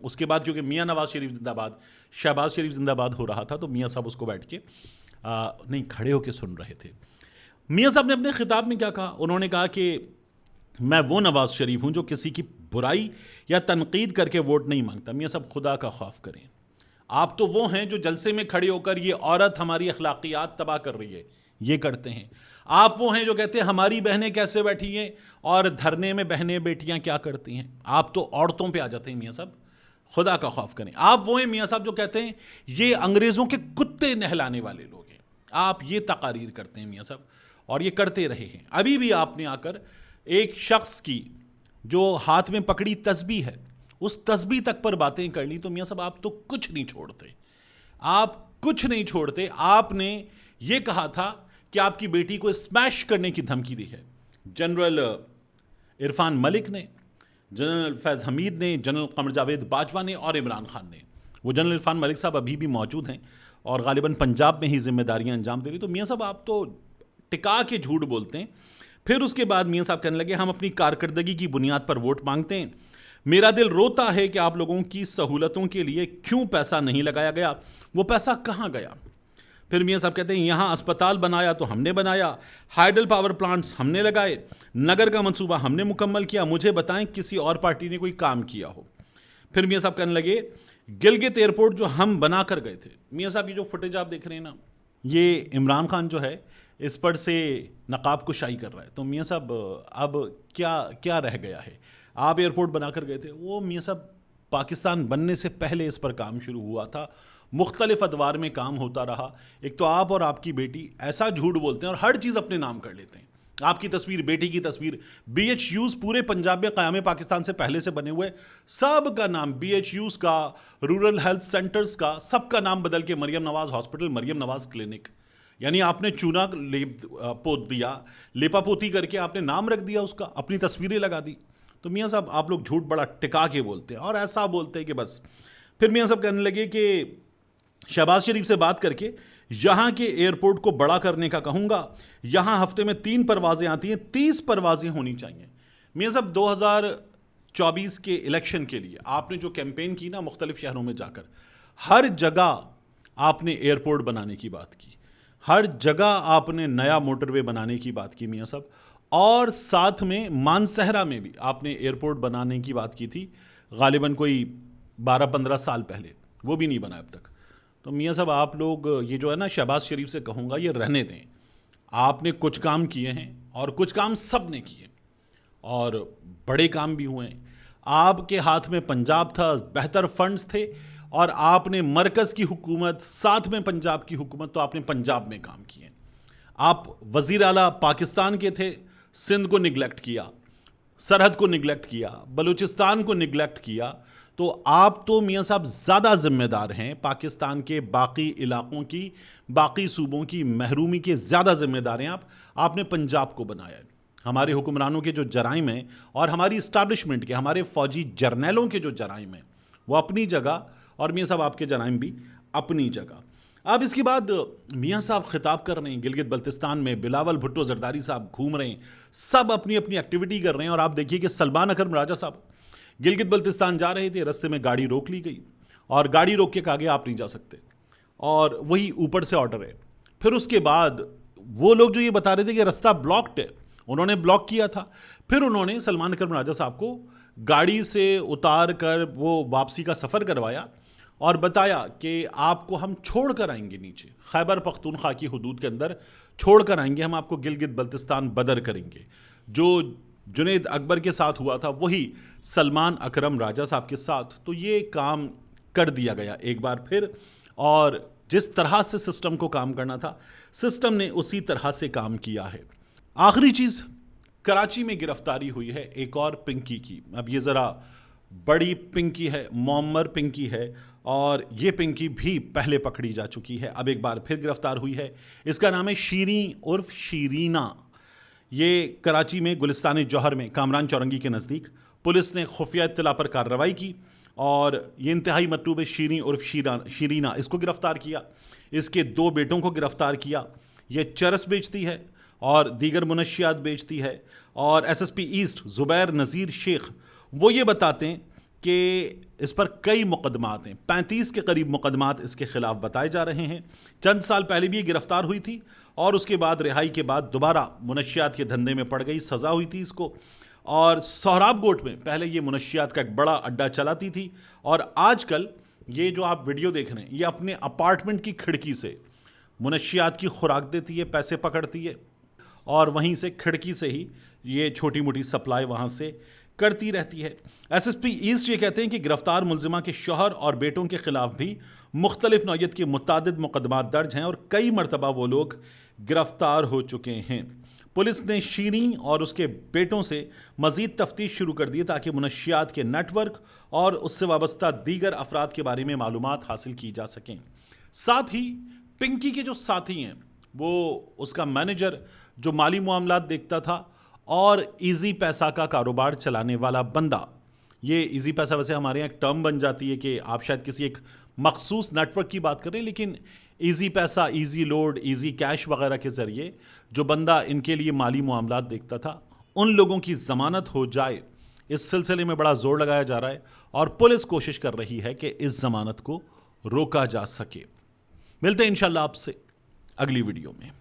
اس کے بعد کیونکہ میاں نواز شریف زندہ باد، شہباز شریف زندہ باد ہو رہا تھا، تو میاں صاحب اس کو بیٹھ کے نہیں کھڑے ہو کے سن رہے تھے. میاں صاحب نے اپنے خطاب میں کیا کہا؟ انہوں نے کہا کہ میں وہ نواز شریف ہوں جو کسی کی برائی یا تنقید کر کے ووٹ نہیں مانگتا. میاں صاحب خدا کا خوف کریں. آپ تو وہ ہیں جو جلسے میں کھڑے ہو کر یہ عورت ہماری اخلاقیات تباہ کر رہی ہے یہ کرتے ہیں. آپ وہ ہیں جو کہتے ہیں ہماری بہنیں کیسے بیٹھی ہیں اور دھرنے میں بہنیں بیٹیاں کیا کرتی ہیں. آپ تو عورتوں پہ آ جاتے ہیں. میاں صاحب خدا کا خوف کریں. آپ وہ ہیں میاں صاحب جو کہتے ہیں یہ انگریزوں کے کتے نہلانے والے لوگ ہیں. آپ یہ تقاریر کرتے ہیں میاں صاحب، اور یہ کرتے رہے ہیں. ابھی بھی آپ نے آ کر ایک شخص کی جو ہاتھ میں پکڑی تسبیح ہے اس تسبیح تک پر باتیں کر لی. تو میاں صاحب آپ تو کچھ نہیں چھوڑتے. آپ کچھ نہیں چھوڑتے. آپ نے یہ کہا تھا کہ آپ کی بیٹی کو اسمیش کرنے کی دھمکی دی ہے. جنرل عرفان ملک نے، جنرل فیض حمید نے، جنرل قمر جاوید باجوہ نے اور عمران خان نے. وہ جنرل عرفان ملک صاحب ابھی بھی موجود ہیں اور غالباً پنجاب میں ہی ذمہ داریاں انجام دے رہی. تو میاں صاحب آپ تو ٹکا کے جھوٹ بولتے ہیں. پھر اس کے بعد میاں صاحب کہنے لگے ہم اپنی کارکردگی کی بنیاد پر ووٹ مانگتے ہیں. میرا دل روتا ہے کہ آپ لوگوں کی سہولتوں کے لیے کیوں پیسہ نہیں لگایا گیا، وہ پیسہ کہاں گیا. پھر میاں صاحب کہتے ہیں یہاں اسپتال بنایا تو ہم نے بنایا، ہائیڈل پاور پلانٹس ہم نے لگائے، نگر کا منصوبہ ہم نے مکمل کیا، مجھے بتائیں کسی اور پارٹی نے کوئی کام کیا ہو. پھر میاں صاحب کہنے لگے گلگت ایئرپورٹ جو ہم بنا کر گئے تھے. میاں صاحب یہ جو فوٹیج آپ دیکھ رہے ہیں نا، یہ عمران خان جو ہے اس پر سے نقاب کشائی کر رہا ہے. تو میاں صاحب اب کیا رہ گیا ہے؟ آپ ایئرپورٹ بنا کر گئے تھے. وہ میاں صاحب پاکستان بننے سے پہلے اس پر کام شروع ہوا تھا، مختلف ادوار میں کام ہوتا رہا. ایک تو آپ اور آپ کی بیٹی ایسا جھوٹ بولتے ہیں اور ہر چیز اپنے نام کر لیتے ہیں. آپ کی تصویر، بیٹی کی تصویر، بی ایچ یوز پورے پنجاب میں قیام پاکستان سے پہلے سے بنے ہوئے، سب کا نام بی ایچ یوز کا، رورل ہیلتھ سینٹرز کا، سب کا نام بدل کے مریم نواز ہاسپٹل، مریم نواز کلینک. یعنی آپ نے چونا پوت دیا، لیپا پوتی کر کے آپ نے نام رکھ دیا اس کا، اپنی تصویریں لگا دی. تو میاں صاحب آپ لوگ جھوٹ بڑا ٹکا کے بولتے ہیں اور ایسا بولتے ہیں کہ بس. پھر میاں صاحب کہنے لگے کہ شہباز شریف سے بات کر کے یہاں کے ایئرپورٹ کو بڑا کرنے کا کہوں گا. یہاں ہفتے میں 3 پروازیں آتی ہیں، 30 پروازیں ہونی چاہیے. میاں صاحب 2024 کے الیکشن کے لیے آپ نے جو کیمپین کی نا مختلف شہروں میں جا کر، ہر جگہ آپ نے ایئرپورٹ بنانے کی بات کی، ہر جگہ آپ نے نیا موٹر وے بنانے کی بات کی میاں صاحب. اور ساتھ میں مانسہرہ میں بھی آپ نے ایئرپورٹ بنانے کی بات کی تھی، غالباً کوئی 12-15 سال پہلے. وہ بھی نہیں بنا اب تک. تو میاں صاحب آپ لوگ یہ جو ہے نا شہباز شریف سے کہوں گا یہ رہنے دیں. آپ نے کچھ کام کیے ہیں اور کچھ کام سب نے کیے اور بڑے کام بھی ہوئے ہیں. آپ کے ہاتھ میں پنجاب تھا، بہتر فنڈز تھے، اور آپ نے مرکز کی حکومت ساتھ میں پنجاب کی حکومت، تو آپ نے پنجاب میں کام کیے. آپ وزیر اعلیٰ پاکستان کے تھے، سندھ کو نگلیکٹ کیا، سرحد کو نگلیکٹ کیا، بلوچستان کو نگلیکٹ کیا. تو آپ تو میاں صاحب زیادہ ذمہ دار ہیں پاکستان کے باقی علاقوں کی، باقی صوبوں کی محرومی کے زیادہ ذمہ دار ہیں. آپ نے پنجاب کو بنایا ہے. ہمارے حکمرانوں کے جو جرائم ہیں اور ہماری اسٹیبلشمنٹ کے، ہمارے فوجی جرنیلوں کے جو جرائم ہیں وہ اپنی جگہ، اور میاں صاحب آپ کے جرائم بھی اپنی جگہ. اب اس کے بعد میاں صاحب خطاب کر رہے ہیں گلگت بلتستان میں، بلاول بھٹو زرداری صاحب گھوم رہے ہیں، سب اپنی اپنی ایکٹیویٹی کر رہے ہیں. اور آپ دیکھیے کہ سلمان اکرم راجہ صاحب گلگت بلتستان جا رہے تھے، رستے میں گاڑی روک لی گئی اور گاڑی روک کے کہا گیا آپ نہیں جا سکتے، اور وہی اوپر سے آرڈر ہے. پھر اس کے بعد وہ لوگ جو یہ بتا رہے تھے کہ رستہ بلاکڈ ہے، انہوں نے بلاک کیا تھا. پھر انہوں نے سلمان اکرم راجہ صاحب کو گاڑی سے اتار کر وہ واپسی کا سفر کروایا اور بتایا کہ آپ کو ہم چھوڑ کر آئیں گے نیچے خیبر پختونخوا کی حدود کے اندر چھوڑ کر آئیں گے، ہم آپ کو گلگت بلتستان بدر کریں گے. جو جنید اکبر کے ساتھ ہوا تھا وہی سلمان اکرم راجہ صاحب کے ساتھ. تو یہ کام کر دیا گیا ایک بار پھر، اور جس طرح سے سسٹم کو کام کرنا تھا سسٹم نے اسی طرح سے کام کیا ہے. آخری چیز، کراچی میں گرفتاری ہوئی ہے ایک اور پنکی کی. اب یہ ذرا بڑی پنکی ہے، معمر پنکی ہے، اور یہ پنکی بھی پہلے پکڑی جا چکی ہے، اب ایک بار پھر گرفتار ہوئی ہے. اس کا نام ہے شیریں عرف شیرینہ. یہ کراچی میں گلستان جوہر میں کامران چورنگی کے نزدیک پولیس نے خفیہ اطلاع پر کارروائی کی اور یہ انتہائی مطلوب شیریں عرف شیرینہ اس کو گرفتار کیا. اس کے 2 بیٹوں کو گرفتار کیا. یہ چرس بیچتی ہے اور دیگر منشیات بیچتی ہے. اور ایس ایس پی ایسٹ زبیر نذیر شیخ وہ یہ بتاتے ہیں کہ اس پر کئی مقدمات ہیں، 35 کے قریب مقدمات اس کے خلاف بتائے جا رہے ہیں۔ چند سال پہلے بھی یہ گرفتار ہوئی تھی اور اس کے بعد رہائی کے بعد دوبارہ منشیات کے دھندے میں پڑ گئی، سزا ہوئی تھی اس کو، اور سہراب گوٹ میں پہلے یہ منشیات کا ایک بڑا اڈا چلاتی تھی، اور آج کل یہ جو آپ ویڈیو دیکھ رہے ہیں یہ اپنے اپارٹمنٹ کی کھڑکی سے منشیات کی خوراک دیتی ہے، پیسے پکڑتی ہے، اور وہیں سے کھڑکی سے ہی یہ چھوٹی موٹی سپلائی وہاں سے کرتی رہتی ہے۔ ایس ایس پی ایسٹ یہ کہتے ہیں کہ گرفتار ملزمہ کے شوہر اور بیٹوں کے خلاف بھی مختلف نوعیت کے متعدد مقدمات درج ہیں اور کئی مرتبہ وہ لوگ گرفتار ہو چکے ہیں۔ پولیس نے شیریں اور اس کے بیٹوں سے مزید تفتیش شروع کر دی تاکہ منشیات کے نیٹ ورک اور اس سے وابستہ دیگر افراد کے بارے میں معلومات حاصل کی جا سکیں۔ ساتھ ہی پنکی کے جو ساتھی ہیں، وہ اس کا مینیجر جو مالی معاملات دیکھتا تھا اور ایزی پیسہ کا کاروبار چلانے والا بندہ، یہ ایزی پیسہ ویسے ہمارے یہاں ایک ٹرم بن جاتی ہے کہ آپ شاید کسی ایک مخصوص نیٹ ورک کی بات کر رہے ہیں، لیکن ایزی پیسہ، ایزی لوڈ، ایزی کیش وغیرہ کے ذریعے جو بندہ ان کے لیے مالی معاملات دیکھتا تھا، ان لوگوں کی ضمانت ہو جائے، اس سلسلے میں بڑا زور لگایا جا رہا ہے اور پولیس کوشش کر رہی ہے کہ اس ضمانت کو روکا جا سکے۔ ملتے ہیں انشاءاللہ آپ سے اگلی ویڈیو میں۔